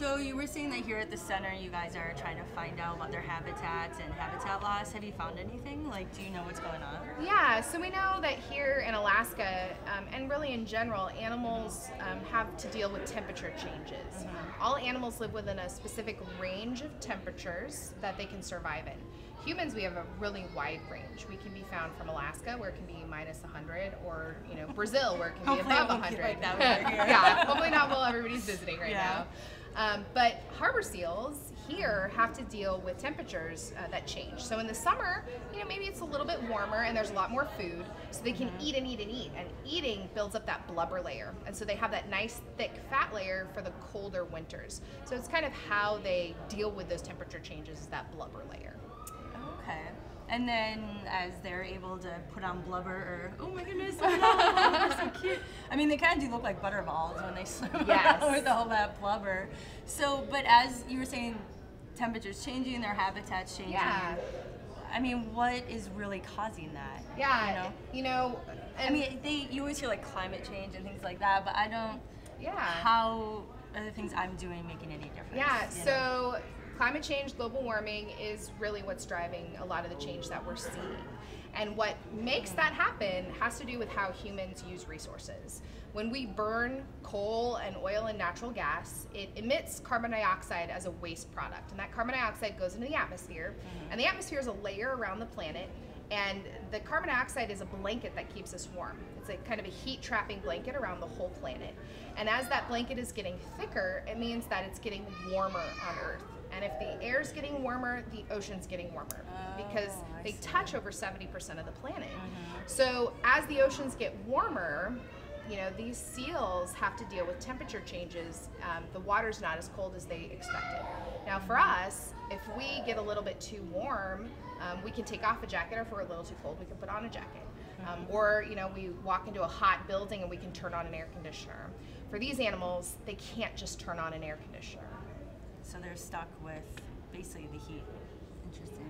So you were saying that here at the center you guys are trying to find out about their habitats and habitat loss. Have you found anything? Like, do you know what's going on? Yeah, so we know that here in Alaska, and really in general, animals have to deal with temperature changes. All animals live within a specific range of temperatures that they can survive in. Humans, we have a really wide range. We can be found from Alaska, where it can be minus 100, or Brazil, where it can be above 100. Like that over here. Yeah, hopefully not while everybody's visiting right now. But harbor seals here have to deal with temperatures that change. So in the summer, maybe it's a little bit warmer and there's a lot more food, so they can eat and eat and eat. And eating builds up that blubber layer. And so they have that nice thick fat layer for the colder winters. So it's kind of how they deal with those temperature changes, is that blubber layer. Okay. And then as they're able to put on blubber, or, oh my goodness, they're so cute. I mean, they kind of do look like butterballs when they swim around with all that blubber. So, but as you were saying, temperatures changing, their habitats changing. Yeah. I mean, what is really causing that? Yeah, I mean, you always hear like climate change and things like that, but I don't. Yeah. How are the things I'm doing making any difference? Yeah. So climate change, global warming is really what's driving a lot of the change that we're seeing. And what makes that happen has to do with how humans use resources. When we burn coal and oil and natural gas, it emits carbon dioxide as a waste product. And that carbon dioxide goes into the atmosphere. And the atmosphere is a layer around the planet. And the carbon dioxide is a blanket that keeps us warm. It's a kind of a heat trapping blanket around the whole planet. And as that blanket is getting thicker, it means that it's getting warmer on Earth. And if the air's getting warmer, the ocean's getting warmer, because they touch over 70% of the planet. So as the oceans get warmer, these seals have to deal with temperature changes. The water's not as cold as they expected. Now for us, if we get a little bit too warm, we can take off a jacket, or if we're a little too cold, we can put on a jacket. Or we walk into a hot building and we can turn on an air conditioner. For these animals, they can't just turn on an air conditioner. So they're stuck with basically the heat. Interesting.